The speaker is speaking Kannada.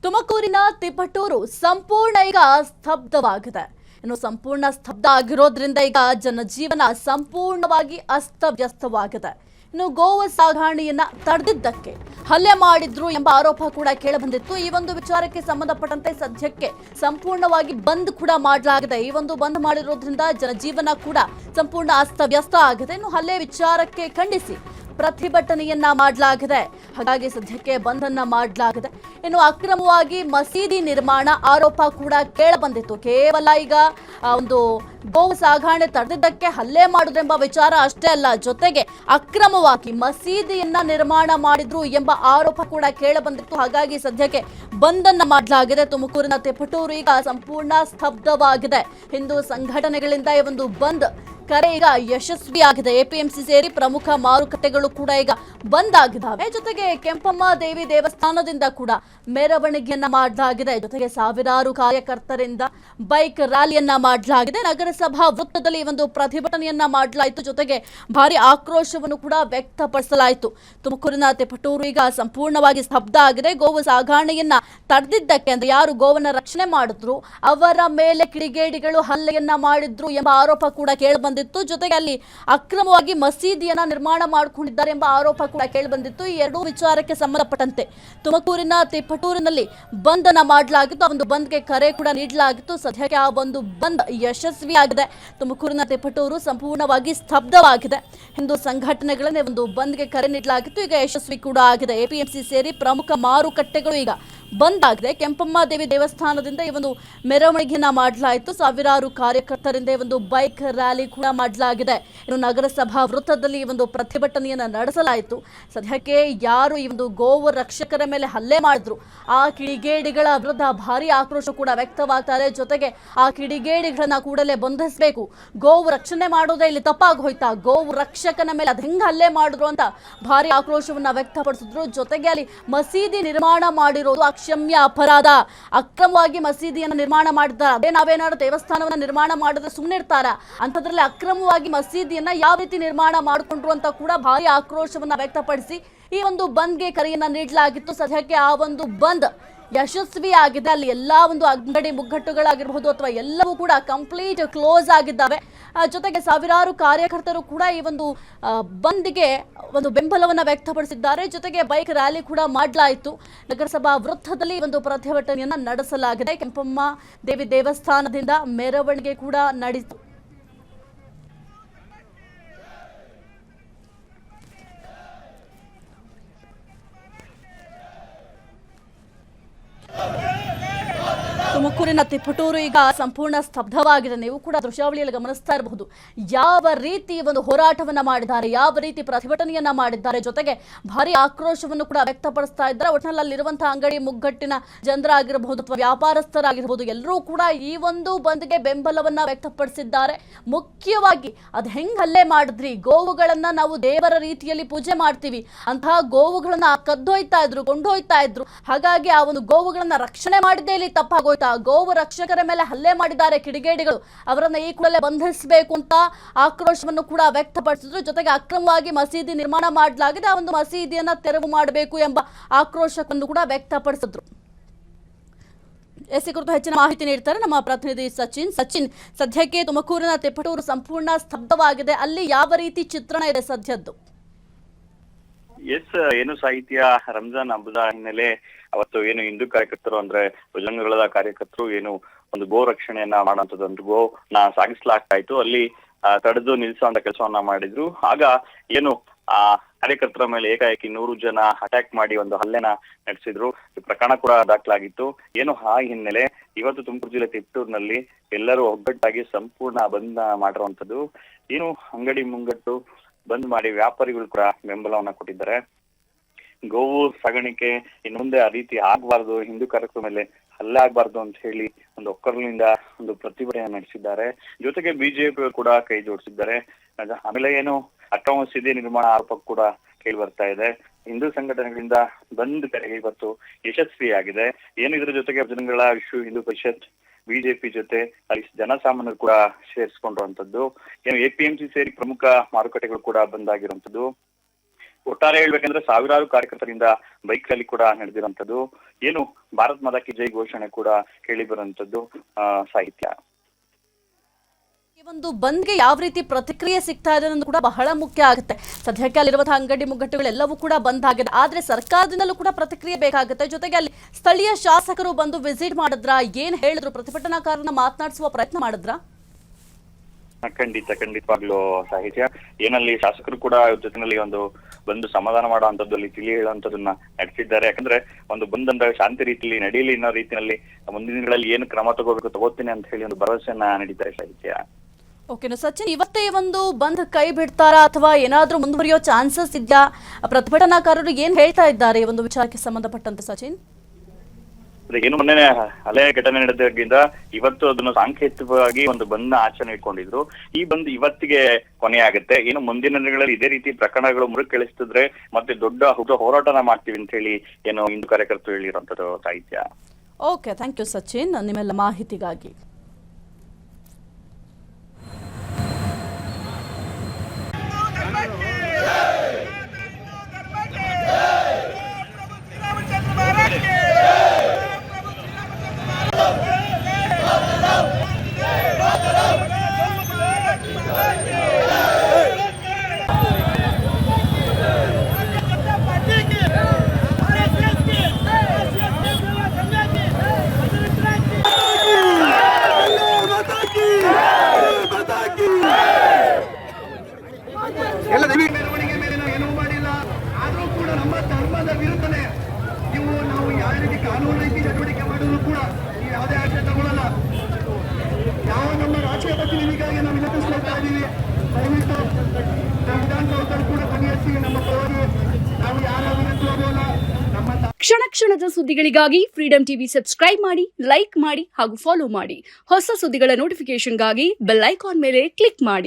ತುಮಕೂರಿನ ತಿಪಟೂರು ಸಂಪೂರ್ಣ ಈಗ ಸ್ತಬ್ಧವಾಗಿದೆ. ಇನ್ನು ಸಂಪೂರ್ಣ ಸ್ತಬ್ಧ ಆಗಿರೋದ್ರಿಂದ ಈಗ ಜನಜೀವನ ಸಂಪೂರ್ಣವಾಗಿ ಅಸ್ತವ್ಯಸ್ತವಾಗಿದೆ. ಇನ್ನು ಗೋವು ಸಾಗಾಣೆಯನ್ನ ತಡೆದಿದ್ದಕ್ಕೆ ಹಲ್ಲೆ ಮಾಡಿದ್ರು ಎಂಬ ಆರೋಪ ಕೂಡ ಕೇಳಿಬಂದಿತ್ತು. ಈ ಒಂದು ವಿಚಾರಕ್ಕೆ ಸಂಬಂಧಪಟ್ಟಂತೆ ಸದ್ಯಕ್ಕೆ ಸಂಪೂರ್ಣವಾಗಿ ಬಂದ್ ಕೂಡ ಮಾಡಲಾಗಿದೆ. ಈ ಒಂದು ಬಂದ್ ಮಾಡಿರೋದ್ರಿಂದ ಜನಜೀವನ ಕೂಡ ಸಂಪೂರ್ಣ ಅಸ್ತವ್ಯಸ್ತ ಆಗಿದೆ. ಇನ್ನು ಹಲ್ಲೆ ವಿಚಾರಕ್ಕೆ ಖಂಡಿಸಿ ಪ್ರತಿಭಟನೆಯನ್ನ ಮಾಡಲಾಗಿದೆ. ಹಾಗಾಗಿ ಸದ್ಯಕ್ಕೆ ಬಂಧನ ಮಾಡಲಾಗಿದೆ. ಇನ್ನು ಅಕ್ರಮವಾಗಿ ಮಸೀದಿ ನಿರ್ಮಾಣ ಆರೋಪ ಕೂಡ ಕೇಳಬಂದಿತ್ತು. ಕೇವಲ ಈಗ ಒಂದು ಗೋವು ಸಾಗಾಣೆ ತಡೆದಿದ್ದಕ್ಕೆ ಹಲ್ಲೆ ಮಾಡುವುದೆಂಬ ವಿಚಾರ ಅಷ್ಟೇ ಅಲ್ಲ, ಜೊತೆಗೆ ಅಕ್ರಮವಾಗಿ ಮಸೀದಿಯನ್ನ ನಿರ್ಮಾಣ ಮಾಡಿದ್ರು ಎಂಬ ಆರೋಪ ಕೂಡ ಕೇಳಬಂದಿತ್ತು. ಹಾಗಾಗಿ ಸದ್ಯಕ್ಕೆ ಬಂಧನ ಮಾಡಲಾಗಿದೆ. ತುಮಕೂರಿನ ತಿಪಟೂರು ಈಗ ಸಂಪೂರ್ಣ ಸ್ತಬ್ಧವಾಗಿದೆ. ಹಿಂದೂ ಸಂಘಟನೆಗಳಿಂದ ಈ ಒಂದು ಬಂದ್ ಕರೆ ಈಗ ಯಶಸ್ವಿಯಾಗಿದೆ. ಎಪಿಎಂಸಿ ಸೇರಿ ಪ್ರಮುಖ ಮಾರುಕಟ್ಟೆಗಳು ಕೂಡ ಈಗ ಬಂದ್ ಆಗಿದ್ದಾವೆ. ಜೊತೆಗೆ ಕೆಂಪಮ್ಮ ದೇವಿ ದೇವಸ್ಥಾನದಿಂದ ಕೂಡ ಮೆರವಣಿಗೆಯನ್ನ ಮಾಡಲಾಗಿದೆ. ಜೊತೆಗೆ ಸಾವಿರಾರು ಕಾರ್ಯಕರ್ತರಿಂದ ಬೈಕ್ ರ್ಯಾಲಿಯನ್ನ ಮಾಡಲಾಗಿದೆ. ನಗರಸಭಾ ವೃತ್ತದಲ್ಲಿ ಒಂದು ಪ್ರತಿಭಟನೆಯನ್ನ ಮಾಡಲಾಯಿತು. ಜೊತೆಗೆ ಭಾರಿ ಆಕ್ರೋಶವನ್ನು ಕೂಡ ವ್ಯಕ್ತಪಡಿಸಲಾಯಿತು. ತುಮಕೂರಿನ ತಿಪಟೂರು ಈಗ ಸಂಪೂರ್ಣವಾಗಿ ಸ್ತಬ್ಧ ಆಗಿದೆ. ಗೋವು ಸಾಗಾಣೆಯನ್ನ ತಡೆದಿದ್ದಕ್ಕೆ ಅಂದ್ರೆ ಯಾರು ಗೋವನ್ನ ರಕ್ಷಣೆ ಮಾಡಿದ್ರು ಅವರ ಮೇಲೆ ಕಿಡಿಗೇಡಿಗಳು ಹಲ್ಲೆಯನ್ನ ಮಾಡಿದ್ರು ಎಂಬ ಆರೋಪ ಕೂಡ ಕೇಳಿಬಂದಿತ್ತು. ಜೊತೆಗೆ ಅಲ್ಲಿ ಅಕ್ರಮವಾಗಿ ಮಸೀದಿಯನ್ನ ನಿರ್ಮಾಣ ಮಾಡಿಕೊಂಡಿದ್ದಾರೆ ಎಂಬ ಆರೋಪ ಕೂಡ ಕೇಳಿಬಂದಿತ್ತು. ಈ ಎರಡೂ ವಿಚಾರಕ್ಕೆ ಸಂಬಂಧಪಟ್ಟಂತೆ ತುಮಕೂರಿನ ತಿಪಟೂರಿನಲ್ಲಿ ಬಂಧನ ಮಾಡಲಾಗಿತ್ತು. ಆ ಒಂದು ಬಂದ್ಗೆ ಕರೆ ಕೂಡ ನೀಡಲಾಗಿತ್ತು. ಸದ್ಯಕ್ಕೆ ಆ ಒಂದು ಬಂದ್ ಯಶಸ್ವಿಯಾಗಿದೆ. ತುಮಕೂರಿನ ತಿಪಟೂರು ಸಂಪೂರ್ಣವಾಗಿ ಸ್ತಬ್ಧವಾಗಿದೆ. ಹಿಂದೂ ಸಂಘಟನೆಗಳನ್ನೇ ಒಂದು ಬಂದ್ಗೆ ಕರೆ ನೀಡಲಾಗಿತ್ತು. ಈಗ ಯಶಸ್ವಿ ಕೂಡ ಆಗಿದೆ. ಎಪಿಎಂಸಿ ಸೇರಿ ಪ್ರಮುಖ ಮಾರುಕಟ್ಟೆಗಳು ಈಗ ಬಂದ್ ಆಗಿದೆ. ಕೆಂಪಮ್ಮ ದೇವಿ ದೇವಸ್ಥಾನದಿಂದ ಈ ಒಂದು ಮೆರವಣಿಗೆಯನ್ನ ಮಾಡಲಾಯಿತು. ಸಾವಿರಾರು ಕಾರ್ಯಕರ್ತರಿಂದ ಈ ಒಂದು ಬೈಕ್ ರ್ಯಾಲಿ ಕೂಡ ಮಾಡಲಾಗಿದೆ. ಇನ್ನು ನಗರಸಭಾ ವೃತ್ತದಲ್ಲಿ ಈ ಒಂದು ಪ್ರತಿಭಟನೆಯನ್ನ ನಡೆಸಲಾಯಿತು. ಸದ್ಯಕ್ಕೆ ಯಾರು ಈ ಒಂದು ಗೋವು ರಕ್ಷಕರ ಮೇಲೆ ಹಲ್ಲೆ ಮಾಡಿದ್ರು ಆ ಕಿಡಿಗೇಡಿಗಳ ವಿರುದ್ಧ ಭಾರಿ ಆಕ್ರೋಶ ಕೂಡ ವ್ಯಕ್ತವಾಗ್ತಾ ಇದೆ. ಜೊತೆಗೆ ಆ ಕಿಡಿಗೇಡಿಗಳನ್ನ ಕೂಡಲೇ ಬಂಧಿಸಬೇಕು. ಗೋವು ರಕ್ಷಣೆ ಮಾಡೋದೇ ಇಲ್ಲಿ ತಪ್ಪಾಗಿ ಹೋಯ್ತಾ, ಗೋವು ರಕ್ಷಕನ ಮೇಲೆ ಅದ್ ಹೆಂಗ್ ಹಲ್ಲೆ ಮಾಡಿದ್ರು ಅಂತ ಭಾರಿ ಆಕ್ರೋಶವನ್ನ ವ್ಯಕ್ತಪಡಿಸಿದ್ರು. ಜೊತೆಗೆ ಅಲ್ಲಿ ಮಸೀದಿ ನಿರ್ಮಾಣ ಮಾಡಿರೋದು ಅಕ್ಷಮ್ಯ ಅಪರಾಧ. ಅಕ್ರಮವಾಗಿ ಮಸೀದಿಯನ್ನು ನಿರ್ಮಾಣ ಮಾಡಿದ್ದಾರೆ. ಅದೇ ನಾವೇನಾದ್ರು ದೇವಸ್ಥಾನವನ್ನ ನಿರ್ಮಾಣ ಮಾಡಿದ್ರೆ ಸುಮ್ಮನೆ ಇರ್ತಾರ? ಅಂಥದ್ರಲ್ಲಿ ಅಕ್ರಮವಾಗಿ ಮಸೀದಿಯನ್ನ ಯಾವ ರೀತಿ ನಿರ್ಮಾಣ ಮಾಡಿಕೊಂಡ್ರು ಅಂತ ಕೂಡ ಭಾರಿ ಆಕ್ರೋಶವನ್ನ ವ್ಯಕ್ತಪಡಿಸಿ ಈ ಒಂದು ಬಂದ್ಗೆ ಕರೆಯನ್ನ ನೀಡಲಾಗಿತ್ತು. ಸದ್ಯಕ್ಕೆ ಆ ಒಂದು ಬಂದ್ ಯಶಸ್ವಿ ಆಗಿದೆ. ಅಲ್ಲಿ ಎಲ್ಲಾ ಒಂದು ಅಂಗಡಿ ಮುಗ್ಗಟ್ಟುಗಳಾಗಿರಬಹುದು ಅಥವಾ ಎಲ್ಲವೂ ಕೂಡ ಕಂಪ್ಲೀಟ್ ಕ್ಲೋಸ್ ಆಗಿದ್ದಾವೆ. ಜೊತೆಗೆ ಸಾವಿರಾರು ಕಾರ್ಯಕರ್ತರು ಕೂಡ ಈ ಒಂದು ಬಂದ್ಗೆ ಒಂದು ಬೆಂಬಲವನ್ನ ವ್ಯಕ್ತಪಡಿಸಿದ್ದಾರೆ. ಜೊತೆಗೆ ಬೈಕ್ ರ್ಯಾಲಿ ಕೂಡ ಮಾಡಲಾಯಿತು. ನಗರಸಭಾ ವೃತ್ತದಲ್ಲಿ ಒಂದು ಪ್ರತಿಭಟನೆಯನ್ನ ನಡೆಸಲಾಗಿದೆ. ಕೆಂಪಮ್ಮ ದೇವಿ ದೇವಸ್ಥಾನದಿಂದ ಮೆರವಣಿಗೆ ಕೂಡ ನಡೆಯಿತು. ತುಮಕೂರಿನ ತಿಪಟೂರು ಈಗ ಸಂಪೂರ್ಣ ಸ್ತಬ್ಧವಾಗಿದೆ. ನೀವು ಕೂಡ ದೃಶ್ಯಾವಳಿಯಲ್ಲಿ ಗಮನಿಸ್ತಾ ಇರಬಹುದು ಯಾವ ರೀತಿ ಒಂದು ಹೋರಾಟವನ್ನ ಮಾಡಿದ್ದಾರೆ, ಯಾವ ರೀತಿ ಪ್ರತಿಭಟನೆಯನ್ನ ಮಾಡಿದ್ದಾರೆ. ಜೊತೆಗೆ ಭಾರಿ ಆಕ್ರೋಶವನ್ನು ಕೂಡ ವ್ಯಕ್ತಪಡಿಸ್ತಾ ಇದ್ದಾರೆ. ಒಟ್ಟಿನಲ್ಲಿ ಅಲ್ಲಿರುವಂತಹ ಅಂಗಡಿ ಮುಗ್ಗಟ್ಟಿನ ಜನರಾಗಿರಬಹುದು ಅಥವಾ ವ್ಯಾಪಾರಸ್ಥರಾಗಿರಬಹುದು ಎಲ್ಲರೂ ಕೂಡ ಈ ಒಂದು ಬಂದ್ಗೆ ಬೆಂಬಲವನ್ನ ವ್ಯಕ್ತಪಡಿಸಿದ್ದಾರೆ. ಮುಖ್ಯವಾಗಿ ಅದ್ ಹೆಂಗ್ ಹಲ್ಲೆ ಮಾಡಿದ್ರಿ, ಗೋವುಗಳನ್ನ ನಾವು ದೇವರ ರೀತಿಯಲ್ಲಿ ಪೂಜೆ ಮಾಡ್ತೀವಿ, ಅಂತಹ ಗೋವುಗಳನ್ನ ಕದ್ದೊಯ್ತಾ ಇದ್ರು, ಕೊಂಡೊಯ್ತಾ ಇದ್ರು. ಹಾಗಾಗಿ ಆ ಒಂದು ಗೋವುಗಳನ್ನ ರಕ್ಷಣೆ ಮಾಡಿದ್ದೇ ಇಲ್ಲಿ ತಪ್ಪಾಗೋಯ್ತಾ, ಗೋವು ರಕ್ಷಕರ ಮೇಲೆ ಹಲ್ಲೆ ಮಾಡಿದ್ದಾರೆ ಕಿಡಿಗೇಡಿಗಳು, ಅವರನ್ನ ಈ ಕೂಡಲೇ ಬಂಧಿಸಬೇಕು ಅಂತ ಆಕ್ರೋಶವನ್ನು ಕೂಡ ವ್ಯಕ್ತಪಡಿಸಿದ್ರು. ಜೊತೆಗೆ ಅಕ್ರಮವಾಗಿ ಮಸೀದಿ ನಿರ್ಮಾಣ ಮಾಡಲಾಗಿದೆ, ಆ ಒಂದು ಮಸೀದಿಯನ್ನ ತೆರವು ಮಾಡಬೇಕು ಎಂಬ ಆಕ್ರೋಶವನ್ನು ಕೂಡ ವ್ಯಕ್ತಪಡಿಸಿದ್ರು. ಎಸಿ ಕುರಿತು ಹೆಚ್ಚಿನ ಮಾಹಿತಿ ನೀಡ್ತಾರೆ ನಮ್ಮ ಪ್ರತಿನಿಧಿ ಸಚಿನ್. ಸದ್ಯಕ್ಕೆ ತುಮಕೂರಿನ ತಿಪಟೂರು ಸಂಪೂರ್ಣ ಸ್ತಬ್ಧವಾಗಿದೆ. ಅಲ್ಲಿ ಯಾವ ರೀತಿ ಚಿತ್ರಣ ಇದೆ ಸದ್ಯದ್ದು? ಏನು ಸಾಹಿತ್ಯ ರಂಜಾನ್ ಹಬ್ಬದ ಹಿನ್ನೆಲೆ ಅವತ್ತು ಏನು ಹಿಂದೂ ಕಾರ್ಯಕರ್ತರು ಅಂದ್ರೆ ಬಜರಂಗದಳದ ಕಾರ್ಯಕರ್ತರು ಏನು ಒಂದು ಗೋ ರಕ್ಷಣೆಯನ್ನ ಮಾಡುವಂತದ್ದು, ಒಂದು ಗೋನ ಸಾಗಿಸ್ಲಾಗ್ತಾ ಇತ್ತು, ಅಲ್ಲಿ ತಡೆದು ನಿಲ್ಸುವಂತ ಕೆಲಸವನ್ನ ಮಾಡಿದ್ರು. ಆಗ ಏನು ಕಾರ್ಯಕರ್ತರ ಮೇಲೆ ಏಕಾಏಕಿ 100 ಜನ ಅಟ್ಯಾಕ್ ಮಾಡಿ ಒಂದು ಹಲ್ಲೆನ ನಡೆಸಿದ್ರು. ಈ ಪ್ರಕರಣ ಕೂಡ ದಾಖಲಾಗಿತ್ತು. ಏನು ಆ ಹಿನ್ನೆಲೆ ಇವತ್ತು ತುಮಕೂರು ಜಿಲ್ಲೆ ತಿಪಟೂರಿನಲ್ಲಿ ಎಲ್ಲರೂ ಒಗ್ಗಟ್ಟಾಗಿ ಸಂಪೂರ್ಣ ಬಂದ್ ಮಾಡಿರುವಂತದ್ದು. ಏನು ಅಂಗಡಿ ಮುಂಗಟ್ಟು ಬಂದ್ ಮಾಡಿ ವ್ಯಾಪಾರಿಗಳು ಕೂಡ ಬೆಂಬಲವನ್ನ ಕೊಟ್ಟಿದ್ದಾರೆ. ಗೋವು ಸಾಗಾಣಿಕೆ ಇನ್ನು ಮುಂದೆ ಆ ರೀತಿ ಆಗ್ಬಾರ್ದು, ಹಿಂದೂ ಕಾರ್ಯಕರ್ತರ ಮೇಲೆ ಹಲ್ಲೆ ಆಗ್ಬಾರ್ದು ಅಂತ ಹೇಳಿ ಒಂದು ಒಕ್ಕಲಿನಿಂದ ಒಂದು ಪ್ರತಿಭಟನೆ ನಡೆಸಿದ್ದಾರೆ. ಜೊತೆಗೆ ಬಿಜೆಪಿ ಕೂಡ ಕೈ ಜೋಡಿಸಿದ್ದಾರೆ. ಆಮೇಲೆ ಏನು ಅಕ್ರಮ ಮಸೀದಿ ನಿರ್ಮಾಣ ಆರೋಪ ಕೂಡ ಕೇಳಿ ಬರ್ತಾ ಇದೆ. ಹಿಂದೂ ಸಂಘಟನೆಗಳಿಂದ ಬಂದ್ ಕರೆಗೆ ಇವತ್ತು ಯಶಸ್ವಿಯಾಗಿದೆ. ಏನು ಇದ್ರ ಜೊತೆಗೆ ಜನಗಳ ವಿಶ್ವ ಹಿಂದೂ ಪರಿಷತ್, ಬಿಜೆಪಿ ಜೊತೆ ಅಲ್ಲಿ ಜನಸಾಮಾನ್ಯರು ಕೂಡ ಸೇರಿಸ್ಕೊಂಡಿರುವಂತದ್ದು. ಏನು ಎಪಿಎಂಸಿ ಸೇರಿ ಪ್ರಮುಖ ಮಾರುಕಟ್ಟೆಗಳು ಕೂಡ ಬಂದಾಗಿರುವಂತದ್ದು. ಒಟ್ಟಾರೆ ಹೇಳ್ಬೇಕಂದ್ರೆ ಸಾವಿರಾರು ಕಾರ್ಯಕರ್ತರಿಂದ ಬೈಕ್ ರ್ಯಾಲಿ ಕೂಡ ನಡೆದಿರುವಂತದ್ದು, ಏನು ಭಾರತ್ ಮಾತಾ ಕಿ ಜೈ ಘೋಷಣೆ ಕೂಡ ಕೇಳಿ ಬರುವಂತದ್ದು ಸಾಹಿತ್ಯ. ಈ ಒಂದು ಬಂದ್ಗೆ ಯಾವ ರೀತಿ ಪ್ರತಿಕ್ರಿಯೆ ಸಿಗ್ತಾ ಇದೆ ಅನ್ನೋದು ಕೂಡ ಬಹಳ ಮುಖ್ಯ ಆಗುತ್ತೆ. ಸದ್ಯಕ್ಕೆ ಅಲ್ಲಿರುವಂತಹ ಅಂಗಡಿ ಮುಗ್ಗಟ್ಟುಗಳೆಲ್ಲವೂ ಕೂಡ ಬಂದ್ ಆಗಿದೆ, ಆದ್ರೆ ಸರ್ಕಾರದಿಂದಲೂ ಕೂಡ ಪ್ರತಿಕ್ರಿಯೆ ಬೇಕಾಗುತ್ತೆ. ಜೊತೆಗೆ ಅಲ್ಲಿ ಸ್ಥಳೀಯ ಶಾಸಕರು ಬಂದು ವಿಸಿಟ್ ಮಾಡಿದ್ರ, ಏನ್ ಹೇಳಿದ್ರು, ಪ್ರತಿಭಟನಾಕಾರರನ್ನ ಮಾತನಾಡಿಸುವ ಪ್ರಯತ್ನ ಮಾಡಿದ್ರ? ಖಂಡಿತವಾಗ್ಲೂ ಸಾಹಿತ್ಯ. ಏನಲ್ಲಿ ಶಾಸಕರು ಕೂಡ ಜೊತೆನಲ್ಲಿ ಒಂದು ಬಂದು ಸಮಾಧಾನ ಮಾಡುವಂತದ್ದು, ಅಲ್ಲಿ ತಿಳಿ ಹೇಳುವಂತದನ್ನ ನಡೆಸಿದ್ದಾರೆ. ಯಾಕಂದ್ರೆ ಒಂದು ಬಂದ್ ಅಂದ್ರೆ ಶಾಂತಿ ರೀತಿಯಲ್ಲಿ ನಡೆಯಲಿ ಅನ್ನೋ ರೀತಿಯಲ್ಲಿ ಮುಂದಿನ ದಿನಗಳಲ್ಲಿ ಏನು ಕ್ರಮ ತಗೋತೀನಿ ಅಂತ ಹೇಳಿ ಒಂದು ಭರವಸೆಯನ್ನ ನೀಡಿದ್ದಾರೆ ಸಾಹಿತ್ಯ. ಓಕೆ ಸಚಿನ್, ಇವತ್ತೇ ಒಂದು ಬಂದ್ ಕೈ ಬಿಡ್ತಾರಾ ಅಥವಾ ಏನಾದ್ರೂ ಮುಂದುವರಿಯೋ ಚಾನ್ಸಸ್ ಇದೆಯಾ? ಪ್ರತಿಭಟನಾಕಾರರು ಏನ್ ಹೇಳ್ತಾ ಇದ್ದಾರೆ ಈ ಒಂದು ವಿಚಾರಕ್ಕೆ ಸಂಬಂಧಪಟ್ಟಂತೆ ಸಚಿನ್? ಏನು ಮೊನ್ನೆ ಹಳೆ ಘಟನೆ ನಡೆದಾಗಿಂದ ಇವತ್ತು ಅದನ್ನು ಸಾಂಕೇತಿಕವಾಗಿ ಒಂದು ಬಂದ್ ಆಚರಣೆ ಇಟ್ಕೊಂಡಿದ್ರು. ಈ ಬಂದ್ ಇವತ್ತಿಗೆ ಕೊನೆಯಾಗುತ್ತೆ. ಏನು ಮುಂದಿನ ದಿನಗಳಲ್ಲಿ ಇದೇ ರೀತಿ ಪ್ರಕರಣಗಳು ಮರುಕಳಿಸ್ತಿದ್ರೆ ಮತ್ತೆ ದೊಡ್ಡ ಹೋರಾಟನ ಮಾಡ್ತೀವಿ ಅಂತ ಹೇಳಿ ಏನು ಹಿಂದೂ ಕಾರ್ಯಕರ್ತರು ಹೇಳಿರುವಂತದ್ದು ಸಾಹಿತ್ಯ. ಓಕೆ, ಥ್ಯಾಂಕ್ ಯು ಸಚಿನ್ ನಿಮ್ಮೆಲ್ಲ ಮಾಹಿತಿಗಾಗಿ. ಎಲ್ಲ ಮೆರವಣಿಗೆ ಮೇಲೆ ನಾವು ಏನೂ ಮಾಡಿಲ್ಲ, ಆದರೂ ಕೂಡ ನಮ್ಮ ಧರ್ಮದ ವಿರುದ್ಧನೇ ನಾವು ಯಾವ ರೀತಿ ಕಾನೂನು ರೀತಿ ಚಟುವಟಿಕೆ ಮಾಡಿದ್ರು ಕೂಡ ನೀವು ಯಾವುದೇ ಆಕ್ಷನ್ ತಗೊಳ್ಳಲ್ಲ. ಯಾವ ನಮ್ಮ ರಾಷ್ಟ್ರೀಯ ಪ್ರತಿನಿಧಿಗಾಗಿ ನಾವು ವಿನಂತಿಸ್ಕೊಳ್ತಾ ಇದ್ದೀವಿ, ದಯವಿಟ್ಟು ವಿಧಾನಸೌಧದಲ್ಲಿ ಕೂಡ ಬಗೆಹರಿಸಿ ನಮ್ಮ ಪರವಾಗಿ ನಾವು ಯಾರ ವಿನಂತಿ ಹೋಗೋಲ್ಲ. ನಮ್ಮ ಕ್ಷಣದ ಸುದ್ದಿಗಳಿಗಾಗಿ ಫ್ರೀಡಂ ಟಿವಿ ಸಬ್ಸ್ಕ್ರೈಬ್ ಮಾಡಿ, ಲೈಕ್ ಮಾಡಿ ಹಾಗೂ ಫಾಲೋ ಮಾಡಿ. ಹೊಸ ಸುದ್ದಿಗಳ ನೋಟಿಫಿಕೇಶನ್ಗಾಗಿ ಬೆಲ್ ಐಕಾನ್ ಮೇಲೆ ಕ್ಲಿಕ್ ಮಾಡಿ.